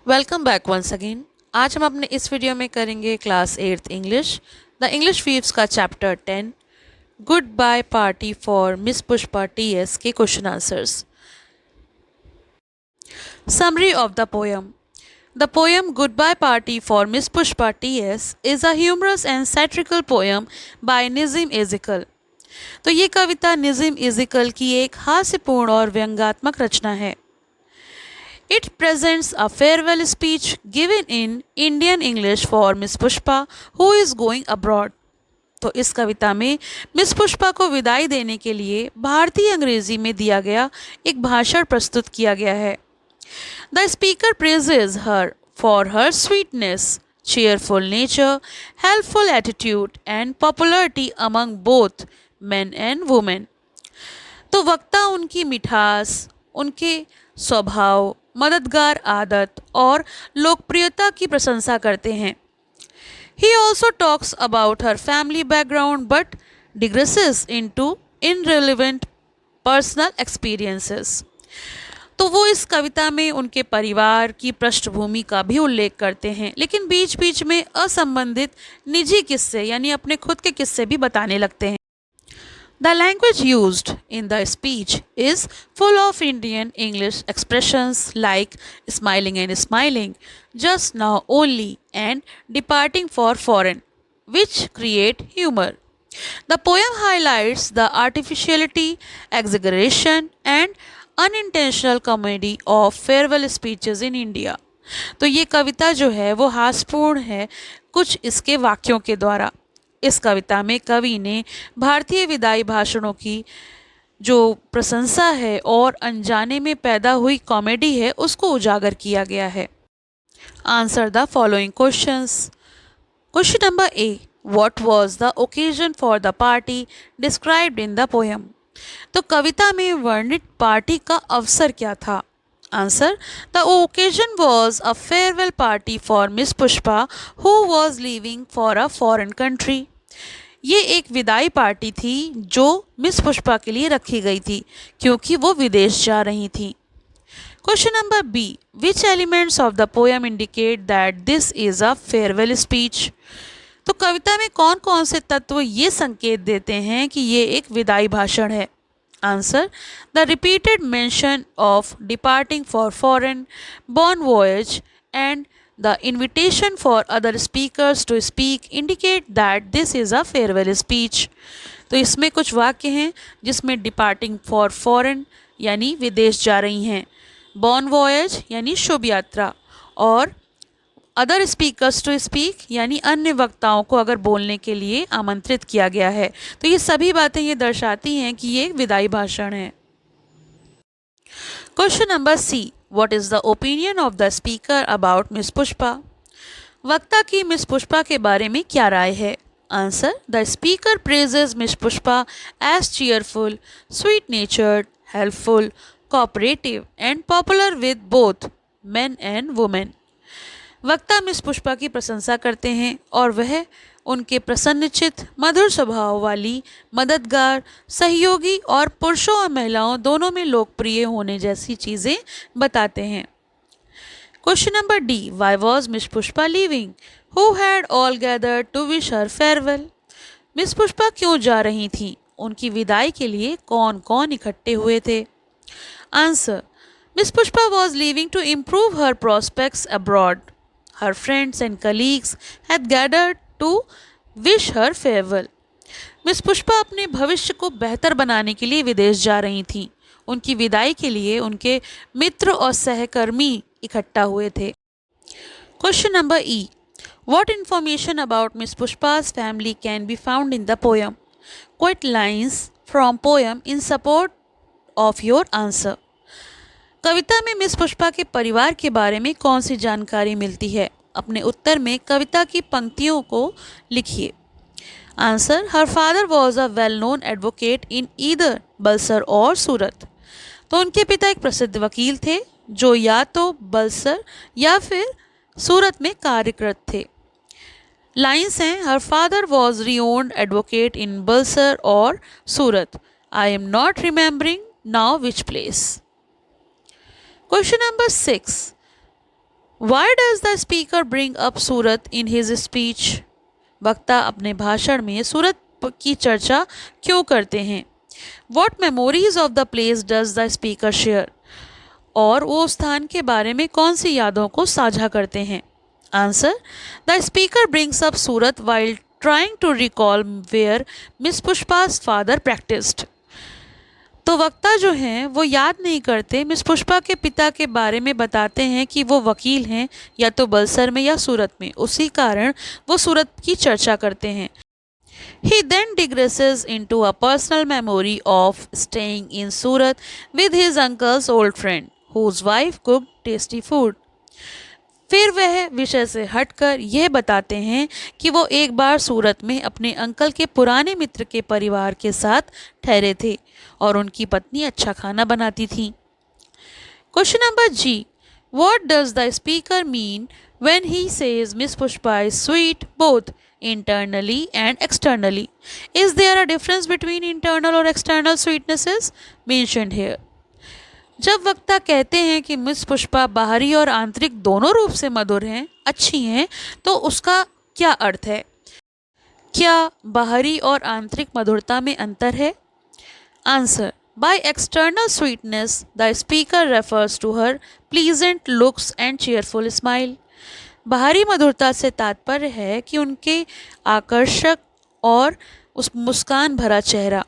Welcome back once again. आज हम अपने इस वीडियो में करेंगे class 8th English the English weaves का chapter 10 goodbye party for miss Pushpa T S के question answers. Summary of the poem. The poem Goodbye Party for Miss Pushpa T.S. is a humorous and satirical poem by Nizim Ezekiel। तो ये कविता Nissim is equal की एक हास्यपूर्ण और व्यंग्यात्मक रचना है। It presents a farewell speech given in Indian English for Miss Pushpa who is going abroad। तो इस कविता में miss Pushpa को विदाई देने के लिए भारतीय अंग्रेजी में दिया गया एक भाषण प्रस्तुत किया गया है। The speaker praises her for her sweetness, cheerful nature, helpful attitude and popularity among both men and women। तो वक्ता उनकी मिठास, उनके स्वभाव, मददगार आदत और लोकप्रियता की प्रशंसा करते हैं। He also talks about her family background but digresses into irrelevant personal experiences। तो वो इस कविता में उनके परिवार की पृष्ठभूमि का भी उल्लेख करते हैं, लेकिन बीच बीच में असंबंधित निजी किस्से यानी अपने खुद के किस्से भी बताने लगते हैं। The language used in the speech is full of Indian English expressions like smiling and smiling, just now only, and departing for foreign, which create humor। The poem highlights the artificiality, exaggeration, and unintentional comedy of farewell speeches in India। तो ये कविता जो है वो हास्यपूर्ण है कुछ इसके वाक्यों के द्वारा। इस कविता में कवि ने भारतीय विदाई भाषणों की जो प्रशंसा है और अनजाने में पैदा हुई कॉमेडी है उसको उजागर किया गया है। Answer the following questions. Question number A, what was the occasion for the party described in the poem. तो कविता में वर्णित पार्टी का अवसर क्या था। Answer, the occasion was a farewell party for miss Pushpa who was living for a foreign country. ये एक विदाई पार्टी थी जो मिस पुष्पा के लिए रखी गई थी क्योंकि वो विदेश जा रही थी। Question number B, which elements of the poem indicate that this is a farewell speech. तो कविता में कौन कौन से तत्व ये संकेत देते हैं कि ये एक विदाई भाषण है। Answer, the repeated mention of departing for foreign, bon voyage and the invitation for other speakers to speak indicate that this is a farewell speech। तो इसमें कुछ वाक्य हैं जिसमें डिपार्टिंग फॉर फॉरेन यानी विदेश जा रही हैं, बॉन वॉयज यानी शुभ यात्रा, और अदर स्पीकर्स टू स्पीक यानी अन्य वक्ताओं को अगर बोलने के लिए आमंत्रित किया गया है। तो ये सभी बातें ये दर्शाती हैं कि ये विदाई भाषण है। Question number C, what is the opinion of the speaker about miss Pushpa. वक्ता की मिस पुष्पा के बारे में क्या राय है। Answer, the speaker praises miss Pushpa as cheerful, sweet natured, helpful, cooperative and popular with both men and women. वक्ता miss Pushpa की प्रशंसा करते हैं और वह उनके प्रसन्नचित्त, मधुर स्वभाव वाली, मददगार, सहयोगी और पुरुषों और महिलाओं दोनों में लोकप्रिय होने जैसी चीज़ें बताते हैं। Question number D, why was miss Pushpa leaving, who had all gathered to wish her farewell. Miss Pushpa क्यों जा रही थी, उनकी विदाई के लिए कौन कौन इकट्ठे हुए थे। Answer, miss Pushpa was leaving to improve her prospects abroad. Her friends and colleagues had gathered to wish her farewell। Miss Pushpa अपने भविष्य को बेहतर बनाने के लिए विदेश जा रही थीं। उनकी विदाई के लिए उनके मित्र और सहकर्मी इकट्ठा हुए थे। Question number E, what information about miss Pushpa's family can be found in the poem. Quote lines from poem in support of your answer. कविता में मिस पुष्पा के परिवार के बारे में कौन सी जानकारी मिलती है। अपने उत्तर में कविता की पंक्तियों को लिखिए। Answer, her father was a well known advocate in either Bulsar और सूरत। तो उनके पिता एक प्रसिद्ध वकील थे जो या तो बलसर या फिर सूरत में कार्यरत थे। लाइन्स हैं, her father was renowned advocate in Bulsar और Surat. I am not remembering now which place. Question number 6. Why does the speaker bring up Surat in his speech? वक्ता अपने भाषण में सूरत की चर्चा क्यों करते हैं? What memories of the place does the speaker share? और वो स्थान के बारे में कौन सी यादों को साझा करते हैं? Answer, the speaker brings up Surat while trying to recall where miss Pushpa's father practised. तो वक्ता जो हैं वो याद नहीं करते, मिस पुष्पा के पिता के बारे में बताते हैं कि वो वकील हैं या तो बलसर में या सूरत में, उसी कारण वो सूरत की चर्चा करते हैं। He then digresses into a personal memory of staying in Surat with his uncle's old friend, whose wife cooked tasty food. फिर वह विषय से हटकर यह बताते हैं कि वो एक बार सूरत में अपने अंकल के पुराने मित्र के परिवार के साथ ठहरे थे और उनकी पत्नी अच्छा खाना बनाती थी। Question number G, what does the speaker mean when he says miss Pushpa is sweet both internally and externally? Is there a difference between internal or external sweetnesses mentioned here? जब वक्ता कहते हैं कि मिस पुष्पा बाहरी और आंतरिक दोनों रूप से मधुर हैं, अच्छी हैं, तो उसका क्या अर्थ है? क्या बाहरी और आंतरिक मधुरता में अंतर है? Answer, by external sweetness the speaker refers to her pleasant looks and cheerful smile. बाहरी मधुरता से तात्पर्य है कि उनके आकर्षक और उस मुस्कान भरा चेहरा।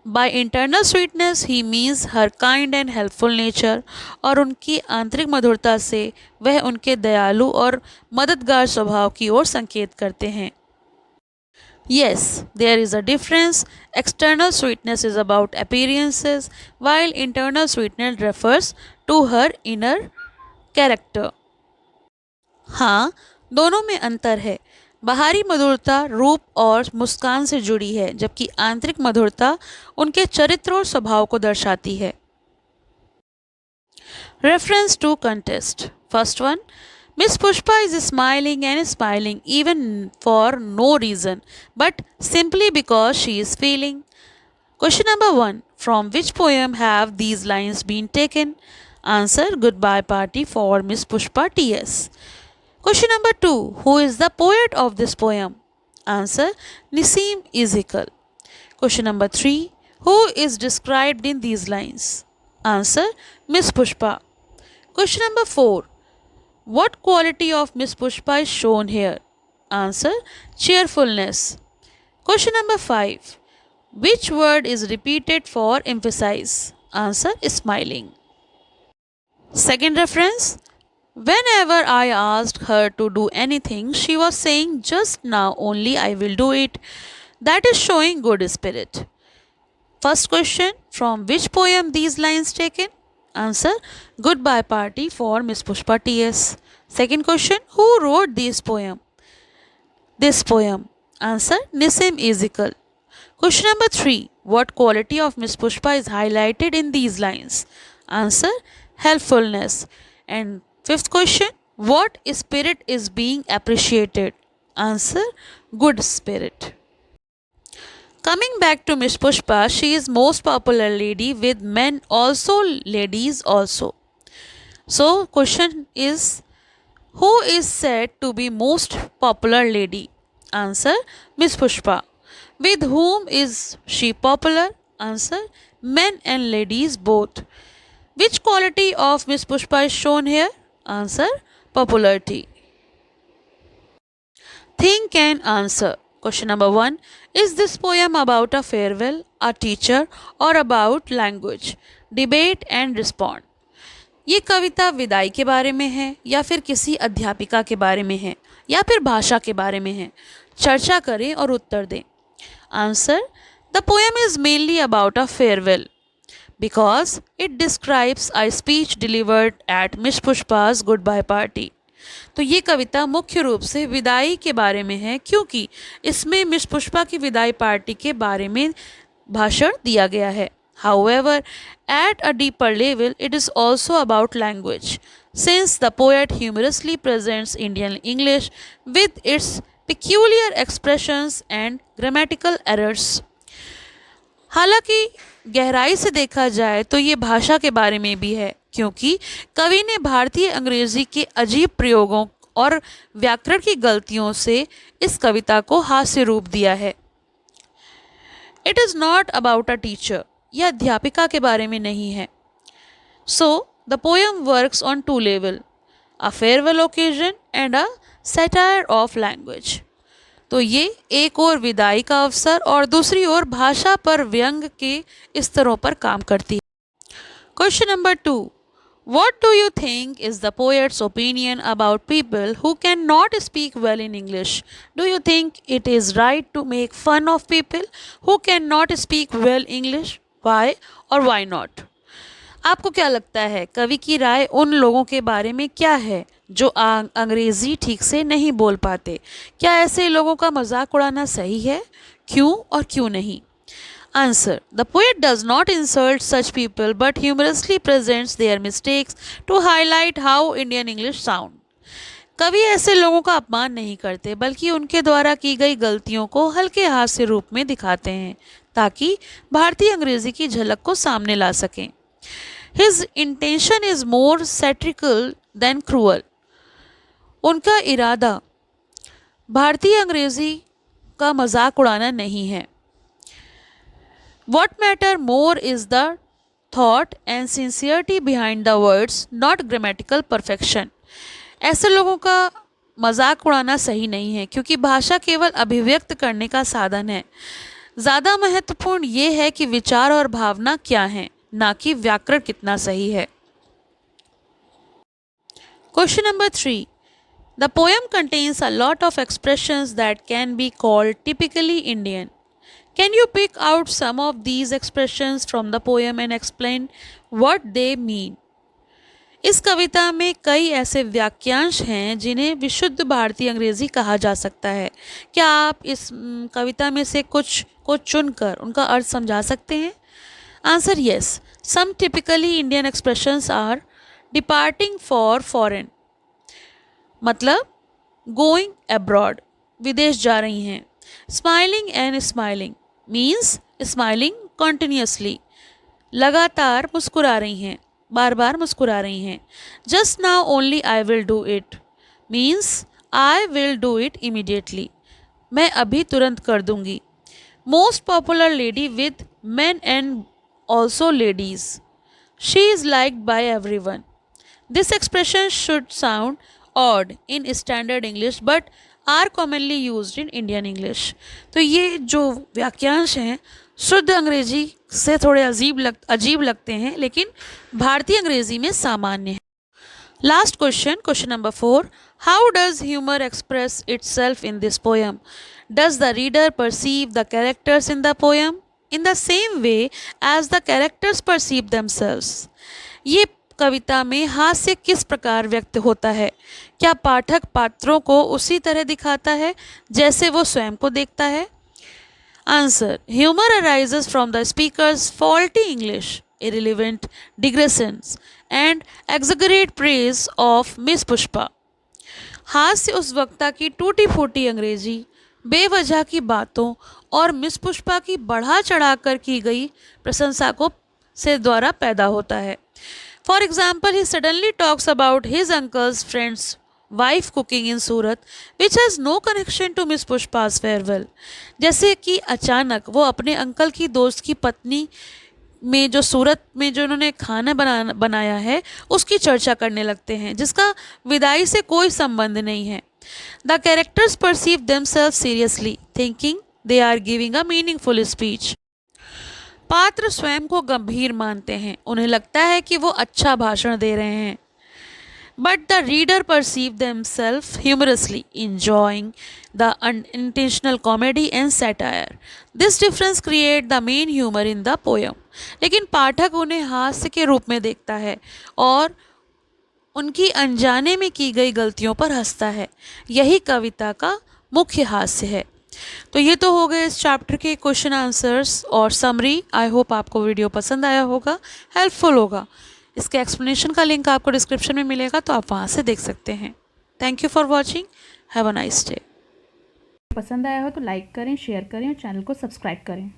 By internal sweetness he means her kind and helpful nature, और उनकी आंतरिक मधुरता से वह उनके दयालु और मददगार स्वभाव की ओर संकेत करते हैं। Yes, there is a difference. External sweetness is about appearances, while internal sweetness refers to her inner character. हाँ, दोनों में अंतर है। बाहरी मधुरता रूप और मुस्कान से जुड़ी है, जबकि आंतरिक मधुरता उनके चरित्र और स्वभाव को दर्शाती है। Reference to context. First one, miss Pushpa is smiling and smiling even for no reason but simply because she is feeling. Question number one, from which poem have these lines been taken? Answer, goodbye party for miss Pushpa TS. Question number 2. Who is the poet of this poem? Answer, Nisim Ezekiel. Question number 3. Who is described in these lines? Answer, Miss Pushpa. Question number 4. What quality of Miss Pushpa is shown here? Answer, cheerfulness. Question number 5. Which word is repeated for emphasize? Answer, smiling. Second reference. Whenever I asked her to do anything, she was saying, just now only I will do it. That is showing good spirit. First question, from which poem these lines taken? Answer, Goodbye Party for Miss Pushpa TS. Second question, who wrote this poem? Answer, Nisim Ezekiel. Question number 3, what quality of Miss Pushpa is highlighted in these lines? Answer, helpfulness. And fifth question, what spirit is being appreciated? Answer, good spirit. Coming back to Miss Pushpa, she is most popular lady with men also, ladies also. So question is, who is said to be most popular lady? Answer, Miss Pushpa. With whom is she popular? Answer, men and ladies both. Which quality of Miss Pushpa is shown here? Answer, popularity. Think and answer. Question number 1. Is this poem about a farewell, a teacher, or about language? Debate and respond. ये कविता विदाई के बारे में है या फिर किसी अध्यापिका के बारे में है या फिर भाषा के बारे में है? चर्चा करें और उत्तर दें। Answer, the poem is mainly about a farewell, because it describes a speech delivered at Miss Pushpa's goodbye party. तो ये कविता मुख्य रूप से विदाई के बारे में है, क्योंकि इसमें मिस पुष्पा की विदाई पार्टी के बारे में भाषण दिया गया है। However, at a deeper level, it is also about language, since the poet humorously presents Indian English with its peculiar expressions and grammatical errors. हालांकि गहराई से देखा जाए तो ये भाषा के बारे में भी है, क्योंकि कवि ने भारतीय अंग्रेजी के अजीब प्रयोगों और व्याकरण की गलतियों से इस कविता को हास्य रूप दिया है। It is not about a teacher, यह अध्यापिका के बारे में नहीं है। So the poem works on two level, a farewell occasion and a satire of language. तो ये एक और विदाई का अवसर और दूसरी ओर भाषा पर व्यंग के स्तरों पर काम करती है। Question number 2, what do you think is the poet's opinion about people who cannot speak well in English? Do you think it is right to make fun of people who cannot speak well English? Why or why not? आपको क्या लगता है, कवि की राय उन लोगों के बारे में क्या है जो अंग्रेजी ठीक से नहीं बोल पाते? क्या ऐसे लोगों का मजाक उड़ाना सही है? क्यों और क्यों नहीं? Answer: The poet does not insult such people but humorously presents their mistakes to highlight how Indian English sound. कवि ऐसे लोगों का अपमान नहीं करते बल्कि उनके द्वारा की गई गलतियों को हल्के हास्य रूप में दिखाते हैं ताकि भारतीय अंग्रेजी की झलक को सामने ला सकें। His intention is more satirical than cruel. उनका इरादा भारतीय अंग्रेजी का मजाक उड़ाना नहीं है। What matter more is the thought and sincerity behind the words, not grammatical perfection. ऐसे लोगों का मजाक उड़ाना सही नहीं है क्योंकि भाषा केवल अभिव्यक्त करने का साधन है। ज़्यादा महत्वपूर्ण ये है कि विचार और भावना क्या हैं, ना कि व्याकरण कितना सही है। Question number 3, The poem contains a lot of expressions that can be called typically Indian. Can you pick out some of these expressions from the poem and explain what they mean? इस कविता में कई ऐसे वाक्यांश हैं जिन्हें विशुद्ध भारतीय अंग्रेजी कहा जा सकता है। क्या आप इस कविता में से कुछ को चुनकर उनका अर्थ समझा सकते हैं? Answer: yes. Some typically Indian expressions are departing for foreign, मतलब गोइंग अब्रॉड, विदेश जा रही हैं। Smiling and smiling means smiling continuously, लगातार मुस्कुरा रही हैं, बार बार मुस्कुरा रही हैं। Just now only I will do it means I will do it immediately, मैं अभी तुरंत कर दूंगी। Most popular lady with men and also ladies, she is liked by everyone. This expression should sound odd in standard English but are commonly used in Indian English. तो ये जो वाक्यांश हैं शुद्ध अंग्रेजी से थोड़े अजीब लगते हैं लेकिन भारतीय अंग्रेजी में सामान्य हैं। Last question, question number 4, how does humour express itself in this poem? Does the reader perceive the characters in the poem in the same way as the characters perceive themselves? ये कविता में हास्य किस प्रकार व्यक्त होता है? क्या पाठक पात्रों को उसी तरह दिखाता है जैसे वो स्वयं को देखता है? Answer: humour arises from the speakers faulty English, irrelevant digressions and exaggerate praise of miss Pushpa. हास्य उस वक्ता की टूटी फूटी अंग्रेजी, बेवजह की बातों और मिस पुष्पा की बढ़ा चढ़ाकर की गई प्रशंसा को से द्वारा पैदा होता है। For example, he suddenly talks about his uncle's friend's wife cooking in Surat which has no connection to miss Pushpa's farewell. जैसे कि अचानक वो अपने अंकल की दोस्त की पत्नी में जो सूरत में जो उन्होंने खाना बनाया है उसकी चर्चा करने लगते हैं जिसका विदाई से कोई संबंध नहीं है। The characters perceive themselves seriously thinking they are giving a meaningful speech. पात्र स्वयं को गंभीर मानते हैं, उन्हें लगता है कि वो अच्छा भाषण दे रहे हैं। But the reader perceive themselves humorously, enjoying the unintentional comedy and satire. This difference create the main humor in the poem. लेकिन पाठक उन्हें हास्य के रूप में देखता है और उनकी अनजाने में की गई गलतियों पर हंसता है। यही कविता का मुख्य हास्य है। तो ये तो हो गए इस चैप्टर के क्वेश्चन आंसर्स और समरी। आई होप आपको वीडियो पसंद आया होगा, हेल्पफुल होगा। इसके एक्सप्लेनेशन का लिंक आपको डिस्क्रिप्शन में मिलेगा तो आप वहाँ से देख सकते हैं। Thank you for watching, have a nice day. पसंद आया हो तो लाइक करें, शेयर करें और चैनल को सब्सक्राइब करें।